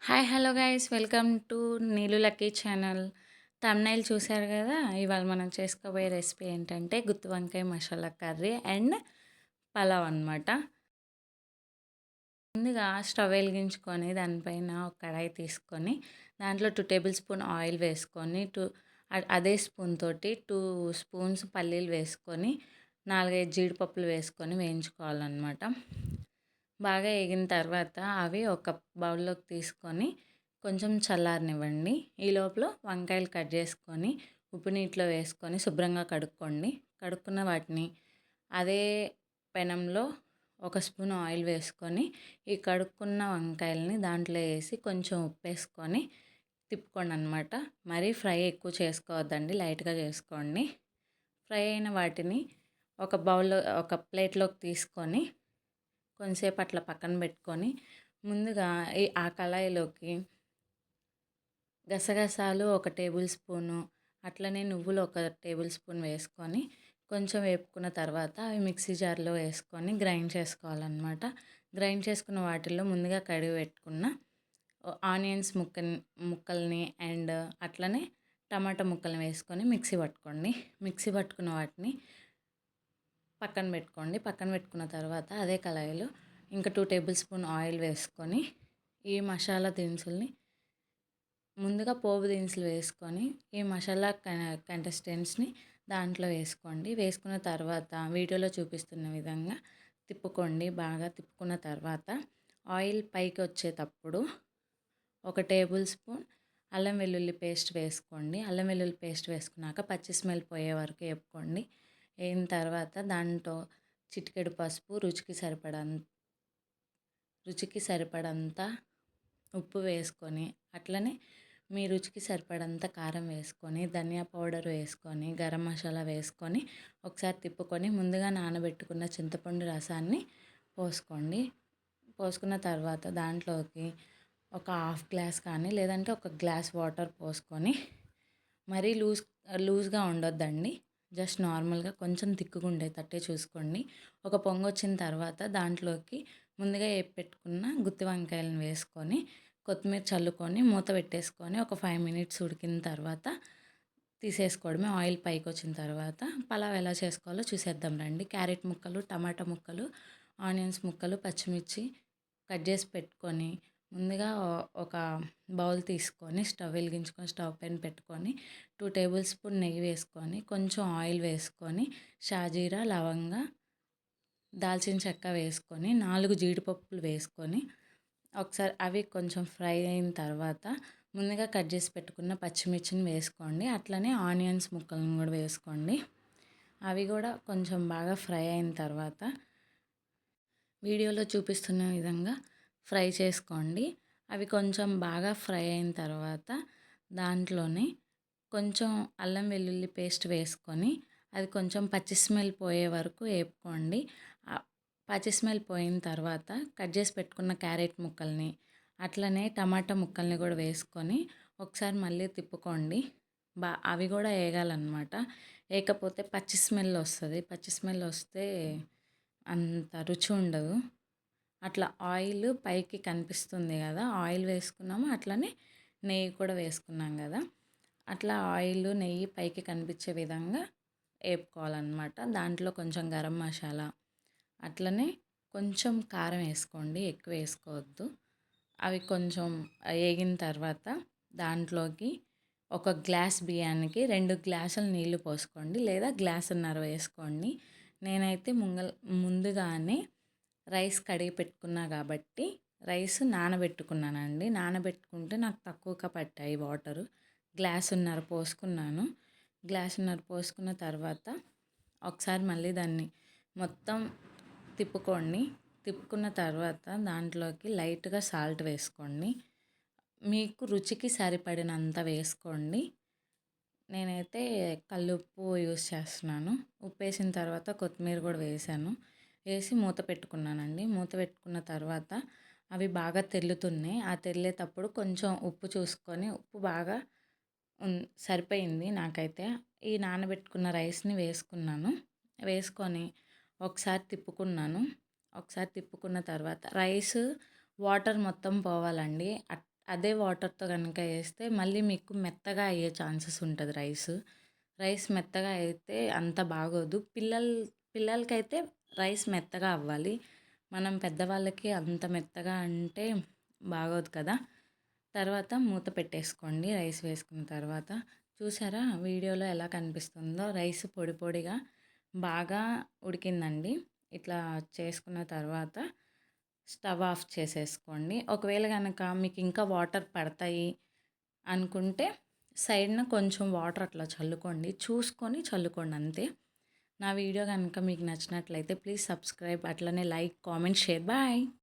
Hi hello guys welcome to Neelu lucky channel. Thumbnail చూశారు కదా. ఇవాళ మనం చేసుకోబోయే రెసిపీ ఏంటంటే గుత్తి వంకాయ మసాలా కర్రీ అండ్ పలావ్ అన్నమాట. ముందుగా స్టవ్ వెలిగించుకొని దానిపైన ఒక కడాయి తీసుకొని దాంట్లో 2 టేబుల్ స్పూన్ ఆయిల్ వేసుకొని అదే స్పూన్ తోటి 2 స్పూన్స్ పల్లీలు వేసుకొని 4-5 జీడిపప్పులు వేసుకొని వేయించుకోవాలన్నమాట. బాగా వేగిన తర్వాత అవి ఒక బౌల్లోకి తీసుకొని కొంచెం చల్లారనివ్వండి. ఈ లోపల వంకాయలు కట్ చేసుకొని ఉప్పు నీటిలో వేసుకొని శుభ్రంగా కడుక్కోండి. కడుక్కున్న వాటిని అదే పెనంలో ఒక స్పూన్ ఆయిల్ వేసుకొని ఈ కడుక్కున్న వంకాయలని దాంట్లో వేసి కొంచెం ఉప్పు వేసుకొని తిప్పుకోండి అనమాట. మరీ ఫ్రై ఎక్కువ చేసుకోవద్దండి, లైట్గా చేసుకోండి. ఫ్రై అయిన వాటిని ఒక ప్లేట్లోకి తీసుకొని కొంచెంసేపు అట్లా పక్కన పెట్టుకొని ముందుగా ఆ కళాయిలోకి గసగసాలు ఒక టేబుల్ స్పూను, అట్లనే నువ్వులు ఒక టేబుల్ స్పూన్ వేసుకొని కొంచెం వేపుకున్న తర్వాత అవి మిక్సీ జార్లో వేసుకొని గ్రైండ్ చేసుకోవాలన్నమాట. గ్రైండ్ చేసుకున్న వాటిల్లో ముందుగా కడిగి పెట్టుకున్న ఆనియన్స్ ముక్కల్ని అండ్ అట్లనే టమాటా ముక్కల్ని వేసుకొని మిక్సీ పట్టుకోండి. మిక్సీ పట్టుకున్న వాటిని పక్కన పెట్టుకోండి. పక్కన పెట్టుకున్న తర్వాత అదే కళాయిలో ఇంకా 2 టేబుల్ స్పూన్ ఆయిల్ వేసుకొని ఈ మసాలా దినుసుల్ని ముందుగా పోపు దినుసులు వేసుకొని ఈ మసాలా కంటెస్టెంట్స్ని దాంట్లో వేసుకోండి. వేసుకున్న తర్వాత వీడియోలో చూపిస్తున్న విధంగా తిప్పుకోండి. బాగా తిప్పుకున్న తర్వాత ఆయిల్ పైకి వచ్చేటప్పుడు ఒక టేబుల్ స్పూన్ అల్లం వెల్లుల్లి పేస్ట్ వేసుకోండి. అల్లం వెల్లుల్లి పేస్ట్ వేసుకున్నాక పచ్చి స్మెల్ పోయే వరకు వేపుకోండి. అయిన తర్వాత దాంట్లో చిటికెడు పసుపు, రుచికి సరిపడంత ఉప్పు వేసుకొని అట్లనే మీ రుచికి సరిపడంత కారం వేసుకొని ధనియా పౌడర్ వేసుకొని గరం మసాలా వేసుకొని ఒకసారి తిప్పుకొని ముందుగా నానబెట్టుకున్న చింతపండు రసాన్ని పోసుకోండి. పోసుకున్న తర్వాత దాంట్లోకి ఒక హాఫ్ గ్లాస్ కానీ లేదంటే ఒక గ్లాస్ వాటర్ పోసుకొని మరీ లూజ్గా ఉండొద్దండి, జస్ట్ నార్మల్గా కొంచెం తిక్కుగా ఉండేటట్టే చూసుకోండి. ఒక పొంగు వచ్చిన తర్వాత దాంట్లోకి ముందుగా వేపి పెట్టుకున్న గుత్తి వంకాయలను వేసుకొని కొత్తిమీర చల్లుకొని మూత పెట్టేసుకొని ఒక 5 మినిట్స్ ఉడికిన తర్వాత తీసేసుకోవడమే. ఆయిల్ పైకి వచ్చిన తర్వాత పలావ్ ఎలా చేసుకోవాలో చూసేద్దాం రండి. క్యారెట్ ముక్కలు, టమాటా ముక్కలు, ఆనియన్స్ ముక్కలు, పచ్చిమిర్చి కట్ చేసి పెట్టుకొని ముందుగా ఒక బౌల్ తీసుకొని స్టవ్ వెలిగించుకొని స్టవ్ పైన పెట్టుకొని 2 టేబుల్ స్పూన్ నెయ్యి వేసుకొని కొంచెం ఆయిల్ వేసుకొని షాజీరా, లవంగా, దాల్చిన చెక్క వేసుకొని 4 జీడిపప్పులు వేసుకొని ఒకసారి అవి కొంచెం ఫ్రై అయిన తర్వాత ముందుగా కట్ చేసి పెట్టుకున్న పచ్చిమిర్చిని వేసుకోండి. అట్లనే ఆనియన్స్ ముక్కలను కూడా వేసుకోండి. అవి కూడా కొంచెం బాగా ఫ్రై అయిన తర్వాత వీడియోలో చూపిస్తున్న విధంగా ఫ్రై చేసుకోండి. అవి కొంచెం బాగా ఫ్రై అయిన తర్వాత దాంట్లోనే కొంచెం అల్లం వెల్లుల్లి పేస్ట్ వేసుకొని అది కొంచెం పచ్చి స్మెల్ పోయే వరకు వేపుకోండి. పచ్చి స్మెల్ పోయిన తర్వాత కట్ చేసి పెట్టుకున్న క్యారెట్ ముక్కల్ని అట్లనే టమాటా ముక్కల్ని కూడా వేసుకొని ఒకసారి మళ్ళీ తిప్పుకోండి. అవి కూడా వేగాలన్నమాట. వేయకపోతే పచ్చి స్మెల్ వస్తుంది. పచ్చి స్మెల్ వస్తే అంత రుచి ఉండదు. అట్లా ఆయిల్ పైకి కనిపిస్తుంది కదా, ఆయిల్ వేసుకున్నాము అట్లనే నెయ్యి కూడా వేసుకున్నాం కదా, అట్లా ఆయిల్ నెయ్యి పైకి కనిపించే విధంగా వేపుకోవాలన్నమాట. దాంట్లో కొంచెం గరం మసాలా అట్లనే కొంచెం కారం వేసుకోండి, ఎక్కువ వేసుకోవద్దు. అవి కొంచెం వేగిన తర్వాత దాంట్లోకి ఒక గ్లాస్ బియ్యానికి 2 గ్లాసుల నీళ్లు పోసుకోండి లేదా గ్లాసున్నర వేసుకోండి. నేనైతే ముందుగానే రైస్ కడిగి పెట్టుకున్నా కాబట్టి రైస్ నానబెట్టుకున్నానండి. నానబెట్టుకుంటే నాకు తక్కువగా పట్టాయి వాటరు. గ్లాసున్నర పోసుకున్నాను. గ్లాసున్నర పోసుకున్న తర్వాత ఒకసారి మళ్ళీ దాన్ని మొత్తం తిప్పుకోండి. తిప్పుకున్న తర్వాత దాంట్లోకి లైట్గా సాల్ట్ వేసుకోండి. మీకు రుచికి సరిపడినంత వేసుకోండి. నేనైతే కల్లుప్పు యూస్ చేస్తున్నాను. ఉప్పు వేసిన తర్వాత కొత్తిమీర కూడా వేసాను. వేసి మూత పెట్టుకున్నానండి. మూత పెట్టుకున్న తర్వాత అవి బాగా తెల్లుతున్నాయి. ఆ తెల్లేటప్పుడు కొంచెం ఉప్పు చూసుకొని ఉప్పు బాగా సరిపోయింది నాకైతే. ఈ నానబెట్టుకున్న రైస్ని వేసుకున్నాను. వేసుకొని ఒకసారి తిప్పుకున్నాను. ఒకసారి తిప్పుకున్న తర్వాత రైస్ వాటర్ మొత్తం పోవాలండి. అదే వాటర్‌తో గనుక ఏస్తే మళ్ళీ మీకు మెత్తగా అయ్యే ఛాన్సెస్ ఉంటది రైసు. రైస్ మెత్తగా అయితే అంత బాగోదు. పిల్లలకైతే రైస్ మెత్తగా అవ్వాలి. మనం పెద్దవాళ్ళకి అంత మెత్తగా అంటే బాగోదు కదా! తర్వాత మూత పెట్టేసుకోండి రైస్ వేసుకున్న తర్వాత. చూసారా వీడియోలో ఎలా కనిపిస్తుందో రైస్ పొడి పొడిగా బాగా ఉడికిందండి. ఇట్లా చేసుకున్న తర్వాత స్టవ్ ఆఫ్ చేసేసుకోండి. ఒకవేళ గనక మీకు ఇంకా వాటర్ పడతాయి అనుకుంటే సైడ్‌న కొంచెం వాటర్ అట్లా చల్లుకోండి. చూసుకొని చల్లుకోండి అంతే. నా వీడియో గనుక మీకు నచ్చినట్లయితే ప్లీజ్ సబ్స్క్రైబ్ అట్లనే లైక్, కామెంట్, షేర్. బాయ్.